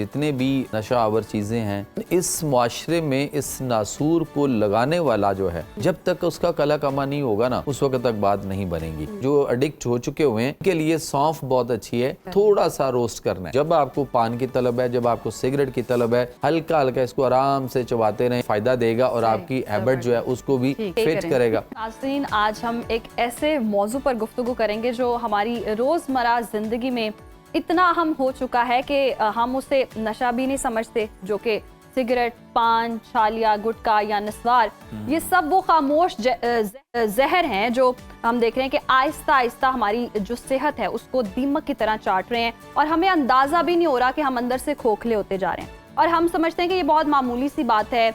जितने भी नशा आवर चीज़ें हैं, इस माशरे में इस नासूर को लगाने वाला जो है, जब तक उसका कला कमा नहीं होगा ना, उस वक्त तक बात नहीं बनेगी। जो एडिक्ट हो चुके हुए हैं उनके लिए सौंफ बहुत अच्छी है, थोड़ा सा रोस्ट करना है। जब आपको पान की तलब है, जब आपको सिगरेट की तलब है, हल्का हल्का इसको आराम से चबाते रहें, फायदा देगा और आपकी हैबिट जो है उसको भी फिट करेगा। नाज़रीन, आज हम एक ऐसे मौजू पर गुफ्तगू करेंगे जो हमारी रोजमर्रा जिंदगी में इतना हम हो चुका है कि हम उसे नशा भी नहीं समझते, जो कि सिगरेट, पान, छालिया, गुटखा या नस्वार, ये सब वो खामोश जहर हैं जो हम देख रहे हैं कि आहिस्ता आहिस्ता हमारी जो सेहत है उसको दीमक की तरह चाट रहे हैं और हमें अंदाजा भी नहीं हो रहा कि हम अंदर से खोखले होते जा रहे हैं। और हम समझते हैं कि ये बहुत मामूली सी बात है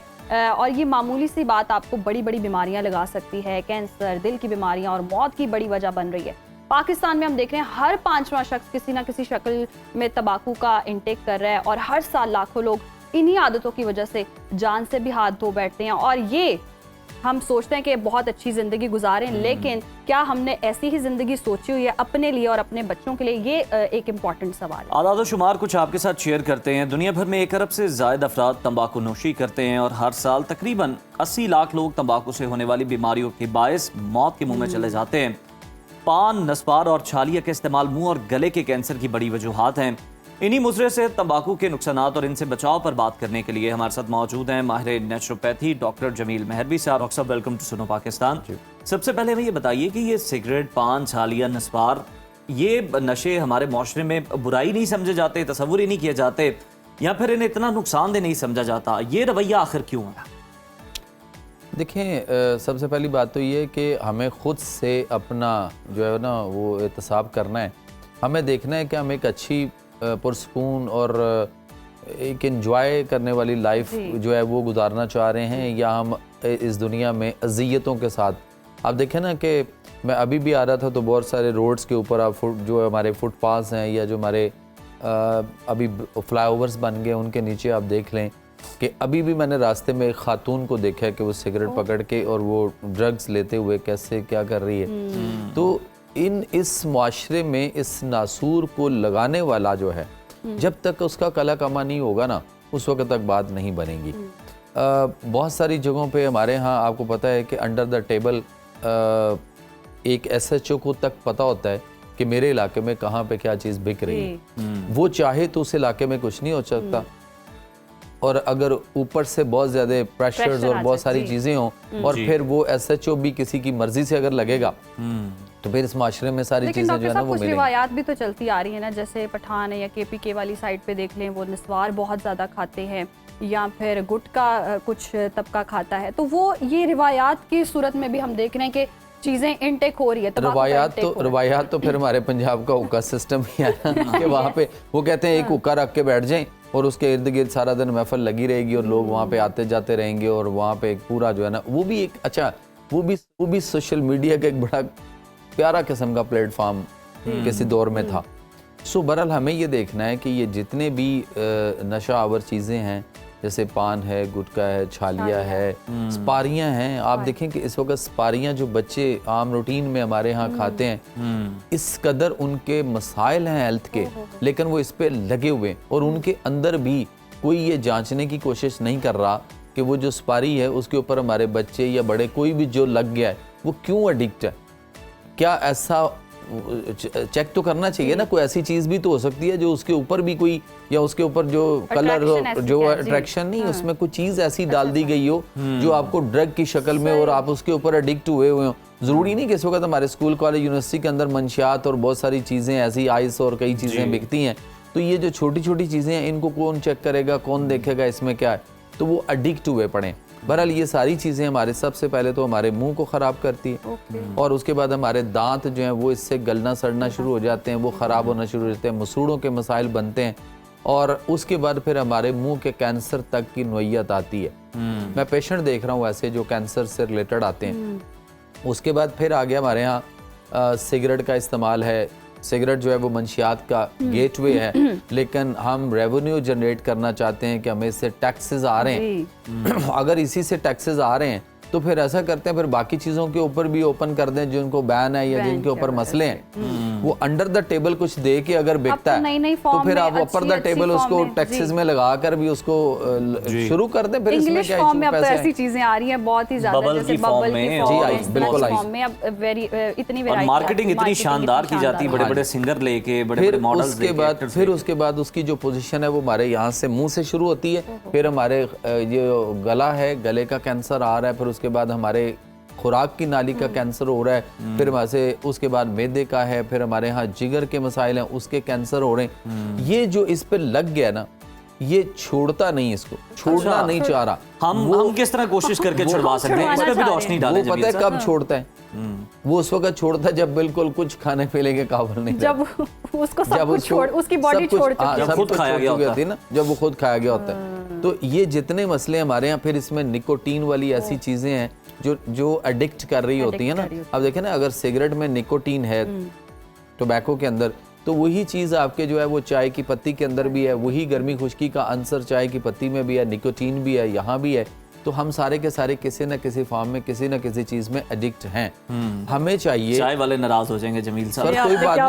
और ये मामूली सी बात आपको बड़ी बड़ी बीमारियां लगा सकती है, कैंसर, दिल की बीमारियां और मौत की बड़ी वजह बन रही है। पाकिस्तान में हम देख रहे हैं हर 5वां शख्स किसी ना किसी शक्ल में तंबाकू का इंटेक कर रहा है और हर साल लाखों लोग इन्हीं आदतों की वजह से जान से भी हाथ धो बैठते हैं। और ये हम सोचते हैं कि बहुत अच्छी ज़िंदगी गुजारें, लेकिन क्या हमने ऐसी ही ज़िंदगी सोची हुई है अपने लिए और अपने बच्चों के लिए? ये एक इम्पॉर्टेंट सवाल है। आदाद शुमार कुछ आपके साथ शेयर करते हैं। दुनिया भर में 1 अरब से ज़ायद अफराद तंबाकू नोशी करते हैं और हर साल तकरीबन 80 लाख लोग तंबाकू से होने वाली बीमारियों के बायस मौत के मुंह में चले जाते हैं। पान, नस्वार और छालिया के इस्तेमाल मुंह और गले के कैंसर की बड़ी वजूहात हैं। इन्हीं मुजरे से तंबाकू के नुकसानात और इनसे बचाव पर बात करने के लिए हमारे साथ मौजूद हैं माहिर नेचुरोपैथी डॉक्टर जमील मेहरवी साहब। डॉक्टर साहब, वेलकम टू सुनो पाकिस्तान। सबसे पहले हमें ये बताइए कि ये सिगरेट, पान, छालिया, नस्वार, ये नशे हमारे माशरे में बुराई नहीं समझे जाते, तसव्वुर ही नहीं किए जाते, या फिर इन्हें इतना नुकसानदेह नहीं समझा जाता? ये रवैया आखिर क्यों है? देखें, सबसे पहली बात तो ये कि हमें ख़ुद से अपना जो है ना वो एहतसाब करना है। हमें देखना है कि हम एक अच्छी पुरसकून और एक एंजॉय करने वाली लाइफ जो है वो गुजारना चाह रहे हैं, या हम इस दुनिया में अज़ियतों के साथ। आप देखें ना कि मैं अभी भी आ रहा था तो बहुत सारे रोड्स के ऊपर आप जो हमारे फुटपाथ्स हैं या जो हमारे अभी फ्लाईओवर्स बन गए उनके नीचे आप देख लें कि अभी भी मैंने रास्ते में एक खातून को देखा है कि वो सिगरेट पकड़ के और वो ड्रग्स लेते हुए कैसे क्या कर रही है। तो इस माशरे में इस नासूर को लगाने वाला जो है, जब तक उसका कला कमा नहीं होगा ना, उस वक्त तक बात नहीं बनेगी। बहुत सारी जगहों पे हमारे यहाँ आपको पता है कि अंडर द टेबल एक SHO को तक पता होता है कि मेरे इलाके में कहाँ पे क्या चीज़ बिक रही है। वो चाहे तो उस इलाके में कुछ नहीं हो सकता, और अगर ऊपर से बहुत ज़्यादा प्रेशर्स और बहुत सारी चीज़ें हों और फिर वो SHO भी किसी की मर्जी से अगर लगेगा तो फिर इस माशरे में सारी चीज़ें जो है ना वो कुछ रिवायात भी तो चलती आ रही है ना, जैसे पठान या KPK वाली साइड पे देख लें, वो नस्वार बहुत ज़्यादा खाते हैं या फिर गुटखा कुछ तबका खाता है। तो वो ये रिवायात की सूरत में भी हम देख रहे हैं कि चीज़ें इनटेक हो रही है। रवायात तो फिर हमारे पंजाब का हुक्का सिस्टम ही है कि वहाँ पे वो कहते हैं एक हुक्का रख के बैठ जाएं और उसके इर्द गिर्द सारा दिन महफिल लगी रहेगी और लोग वहाँ पे आते जाते रहेंगे, और वहाँ पे एक पूरा जो है ना वो भी एक अच्छा वो भी सोशल मीडिया का एक बड़ा प्यारा किस्म का प्लेटफॉर्म किसी दौर में था। सो बहरहाल हमें ये देखना है कि ये जितने भी नशा आवर चीज़ें हैं, जैसे पान है, गुटखा है, छालिया है, स्पारियाँ हैं। आप देखें कि इस वक्त स्पारियाँ जो बच्चे आम रूटीन में हमारे यहाँ खाते हैं, इस कदर उनके मसाइल हैं हेल्थ के, लेकिन वो इस पे लगे हुए, और उनके अंदर भी कोई ये जांचने की कोशिश नहीं कर रहा कि वो जो स्पारी है उसके ऊपर हमारे बच्चे या बड़े कोई भी जो लग गया है वो क्यों एडिक्ट है। क्या ऐसा चेक तो करना चाहिए ना, कोई ऐसी चीज़ भी तो हो सकती है जो उसके ऊपर भी कोई, या उसके ऊपर जो कलर जो अट्रैक्शन नहीं, उसमें कोई चीज़ ऐसी डाल दी गई हो जो आपको ड्रग की शक्ल में और आप उसके ऊपर एडिक्ट हुए हो। ज़रूरी नहीं कि इस वक्त हमारे स्कूल, कॉलेज, यूनिवर्सिटी के अंदर मंशियात और बहुत सारी चीज़ें ऐसी आइस और कई चीज़ें बिकती हैं। तो ये जो छोटी छोटी चीज़ें हैं इनको कौन चेक करेगा, कौन देखेगा इसमें क्या है, तो वो एडिक्ट हुए पड़े। बहरहाल ये सारी चीज़ें हमारे सबसे पहले तो हमारे मुंह को ख़राब करती है, और उसके बाद हमारे दांत जो हैं वो इससे गलना सड़ना शुरू हो जाते हैं, वो ख़राब होना शुरू हो जाते हैं, मसूड़ों के मसाइल बनते हैं, और उसके बाद फिर हमारे मुंह के कैंसर तक की नौयत आती है। मैं पेशेंट देख रहा हूँ ऐसे जो कैंसर से रिलेटेड आते हैं। उसके बाद फिर आ गया हमारे यहाँ सिगरेट का इस्तेमाल है। सिगरेट जो है वो मंशियात का गेटवे है, लेकिन हम रेवेन्यू जनरेट करना चाहते हैं कि हमें इससे टैक्सेस आ रहे हैं। अगर इसी से टैक्सेस आ रहे हैं तो फिर ऐसा करते हैं, फिर बाकी चीज़ों के ऊपर भी ओपन कर दें जिनको बैन है या जिनके ऊपर मसले हैं, वो अंडर द टेबल कुछ दे के अगर बिकता है तो फिर आप ऊपर द टेबल उसको टैक्सेस में लगा कर भी उसको शुरू कर दें। फिर इसमें इंग्लिश फॉर्म में अब तो ऐसी चीजें आ रही हैं बहुत ही ज्यादा, बबल जैसे की फॉर्म बबल में, की जी, फॉर्म आई, में, बिल्कुल आई। फॉर्म में अब इतनी और वैरायटी, मार्केटिंग इतनी शानदार की जाती है, बड़े बड़े सिंगर लेके, बड़े बड़े मॉडल्स लेके। फिर उसके बाद उसकी जो पोजीशन है वो हमारे यहाँ से मुंह से शुरू होती है, फिर हमारे ये गला है, गले का कैंसर आ रहा है, फिर उसके बाद हमारे खुराक की नाली का कैंसर हो रहा है, फिर हमारे से उसके बाद मैदे का है, फिर हमारे यहाँ जिगर के मसाइल हैं, उसके कैंसर हो रहे हैं। ये जो इस पे लग गया ना, ये छोड़ता नहीं, इसको छोड़ना नहीं चाह रहा। हम किस तरह कोशिश करके छुड़वा सकते हैं, इस पे भी रोशनी डालें। वो पता है कब छोड़ता है? वो उस वक्त छोड़ता है जब बिल्कुल कुछ खाने पीने के काबिल नहीं, जब उसको सब कुछ छोड़, उसकी बॉडी छोड़ चुकी है, सब खुद खाया गया होती है ना, जब वो खुद खाया गया होता है। तो ये जितने मसले हमारे यहाँ, फिर इसमें निकोटीन वाली ऐसी चीजें हैं जो एडिक्ट कर रही होती है ना। अब देखें ना, अगर सिगरेट में निकोटीन है टोबैको के अंदर, तो वही चीज़ आपके जो है वो चाय की पत्ती के अंदर भी है, वही गर्मी खुश्की का अंसर चाय की पत्ती में भी है, निकोटीन भी है, यहाँ भी है। तो हम सारे के सारे किसी न किसी फॉर्म में, किसी न किसी चीज में एडिक्ट हैं। हमें चाहिए, चाय वाले नाराज हो जाएंगे जमील साहब, कोई बात नहीं।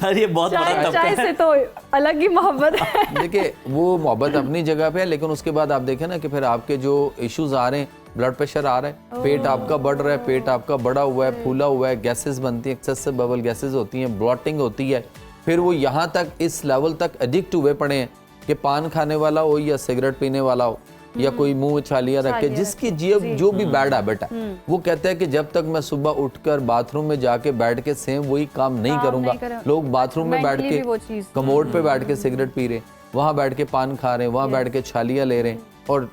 अरे बहुत बड़ा चाय से तो अलग ही मोहब्बत है। देखिए वो मोहब्बत अपनी जगह पे है, लेकिन उसके बाद आप देखें ना कि फिर आपके जो इश्यूज आ रहे हैं, ब्लड प्रेशर आ रहा है, पेट आपका बढ़ रहा है, पेट आपका बढ़ा हुआ है, फूला हुआ है, गैसेस बनती हैं, एक्सेसिव बबल गैसेस होती हैं, ब्लॉटिंग होती है, फिर वो यहाँ तक इस लेवल तक एडिक्ट हुए पड़े हैं कि पान खाने वाला हो या सिगरेट पीने वाला हो या कोई मुंह में छालियां रख के, जिसकी जो भी बैड हैबिट है, वो कहता है कि जब तक मैं सुबह उठकर बाथरूम में जाके बैठ के सेम वही काम नहीं करूंगा। लोग बाथरूम में बैठ के, कमोड पे बैठ के सिगरेट पी रहे, वहां बैठ के पान खा रहे हैं, वहां बैठ के छालियां ले रहे हैं और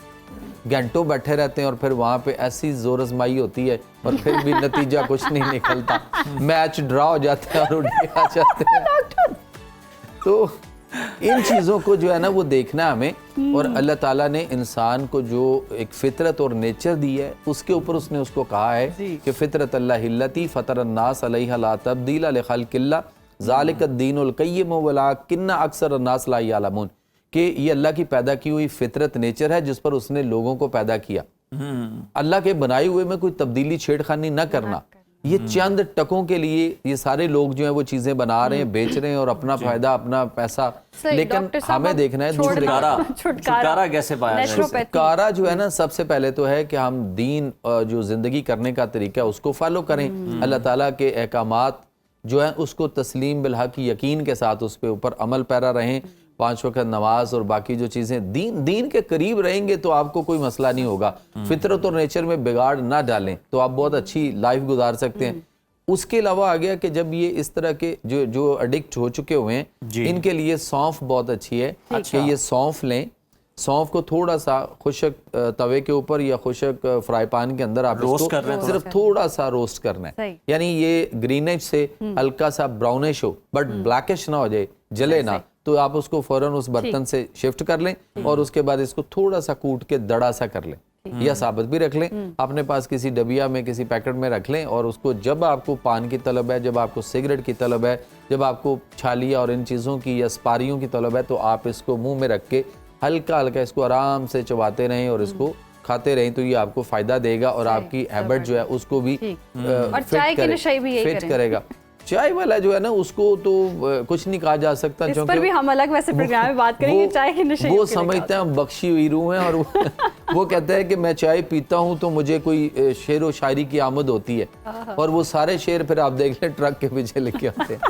घंटों बैठे रहते हैं, और फिर वहां पे ऐसी जोर आजमाई होती है और फिर भी नतीजा कुछ नहीं निकलता, मैच ड्रा हो जाते हैं और उठ के आ जाते हैं। तो इन चीज़ों को जो है ना वो देखना है हमें, और अल्लाह ताला ने इंसान को जो एक फितरत और नेचर दी है, उसके ऊपर उसने उसको कहा है कि फितरत अल्लाह हिल्लती फतर अन्नास अलैहा ला तब्दीला लिखल्किल्लाह ज़ालिका दीनुल क़य्यिम वलाकिन्ना अक्सर अन्नास ला यअलमून, कि ये अल्लाह की पैदा की हुई फितरत नेचर है जिस पर उसने लोगों को पैदा किया। अल्लाह के बनाए हुए में कोई तब्दीली छेड़खानी न करना। ये चंद टकों के लिए ये सारे लोग जो है वो चीजें बना रहे हैं, बेच रहे हैं और अपना फायदा, अपना पैसा, लेकिन हमें देखना है छुटकारा कैसे पाया जाए। छुटकारा जो है ना, सबसे पहले तो है कि हम दीन जो जिंदगी करने का तरीका है उसको फॉलो करें, अल्लाह ताला के अहकामात जो है उसको तस्लीम बिलहक यकीन के साथ उस पे ऊपर अमल पैरा रहें, 5 वक्त नमाज और बाकी जो चीज़ें दीन के करीब रहेंगे तो आपको कोई मसला नहीं होगा। फितरत और नेचर में बिगाड़ ना डालें तो आप बहुत अच्छी लाइफ गुजार सकते हैं। उसके अलावा आ गया कि जब ये इस तरह के जो एडिक्ट हो चुके हुए हैं, इनके लिए सौंफ बहुत अच्छी है कि ये सौंफ लें। सौंफ को थोड़ा सा खुशक तवे के ऊपर या खुशक फ्राई पैन के अंदर आप इसको सिर्फ थोड़ा सा रोस्ट करना है, यानी ये ग्रीनिश से हल्का सा ब्राउनिश हो बट ब्लैकिश ना हो जाए, जले ना, तो आप उसको फौरन उस बर्तन से शिफ्ट कर लें और उसके बाद इसको थोड़ा सा कूट के दड़ा सा कर लें या साबित भी रख लें अपने पास, किसी डबिया में किसी पैकेट में रख लें। और उसको जब आपको पान की तलब है, जब आपको सिगरेट की तलब है, जब आपको छालिया और इन चीज़ों की या स्पारियों की तलब है, तो आप इसको मुंह में रख के हल्का हल्का इसको आराम से चबाते रहें और इसको खाते रहें, तो ये आपको फायदा देगा और आपकी हैबिट जो है उसको भी फिट करेगा। चाय वाला जो है ना उसको तो कुछ नहीं कहा जा सकता, इस पर भी हम अलग वैसे प्रोग्राम में बात करेंगे चाय के नशे। वो समझते हैं बख्शी हुई रूह है और वो कहता है कि मैं चाय पीता हूँ तो मुझे कोई शेर व शायरी की आमद होती है, और वो सारे शेर फिर आप देख लें ट्रक के पीछे लेके आते हैं।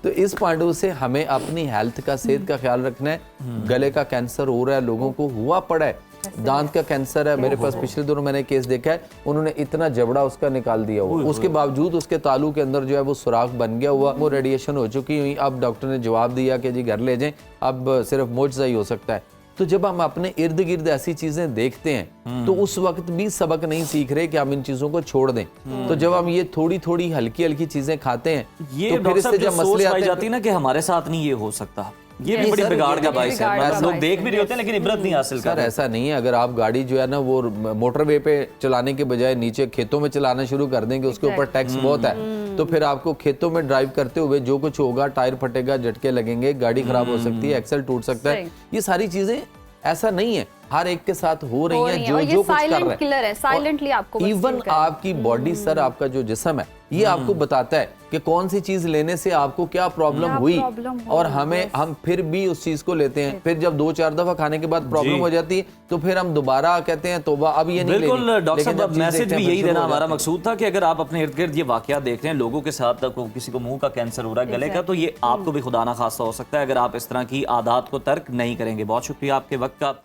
तो इस पॉइंट से हमें अपनी हेल्थ का, सेहत का ख्याल रखना है। गले का कैंसर हो रहा है, लोगों को हुआ पड़ा है, दांत का कैंसर है, मेरे पास पिछले दिनों मैंने केस देखा है, उन्होंने इतना जबड़ा उसका निकाल दिया हुआ, उसके बावजूद उसके तालू के अंदर जो है वो सुराख बन गया हुआ, वो रेडिएशन हो चुकी हुई। अब डॉक्टर ने जवाब दिया कि जी घर ले जाएं, अब सिर्फ मुआवजा ही हो सकता है। तो जब हम अपने इर्द गिर्द ऐसी चीजें देखते हैं तो उस वक्त भी सबक नहीं सीख रहे कि हम इन चीजों को छोड़ दें। तो जब हम ये थोड़ी थोड़ी हल्की हल्की चीजें खाते हैं, ये तो फिर इससे जब मसले आते जाती है ना कि हमारे साथ नहीं ये हो सकता, ये भी बड़ी बिगाड़ का बाइस है। लोग देख भी रहे होते हैं लेकिन इबरत नहीं हासिल कर रहे। ऐसा नहीं है, अगर आप गाड़ी जो है ना वो मोटरवे पे चलाने के बजाय नीचे खेतों में चलाना शुरू कर देंगे, उसके ऊपर टैक्स बहुत है, तो फिर आपको खेतों में ड्राइव करते हुए जो कुछ होगा, टायर फटेगा, झटके लगेंगे, गाड़ी खराब हो सकती है, एक्सल टूट सकता है। ये सारी चीजें ऐसा नहीं है, हर एक के साथ हो रही हैं, और जो ये जो कुछ कर साइलेंट रहे किलर है, साइलेंटली आपको बस इवन kill करें। आपकी बॉडी सर, आपका जो जिस्म है ये आपको बताता है कि कौन सी चीज लेने से आपको क्या प्रॉब्लम क्या हुई, प्रॉब्लम हुई, और हम फिर भी उस चीज को लेते हैं। फिर जब 2-4 दफा खाने के बाद प्रॉब्लम जी। हो जाती है तो फिर हम दोबारा कहते हैं तोबा, अब ये नहीं बिल्कुल लेनी। डॉक्टर लेकिन साहब, जब चीज़ मैसेज देखते हैं भी फिर यही शुरू देना हो हमारा जाती है। मकसूद था कि अगर आप अपने इर्द गिर्द ये वाकयात देख रहे हैं लोगों के साथ, किसी को मुंह का कैंसर हो रहा है, गले का, तो ये आपको भी खुदा ना खास्ता हो सकता है अगर आप इस तरह की आदत को तर्क नहीं करेंगे। बहुत शुक्रिया आपके वक्त का।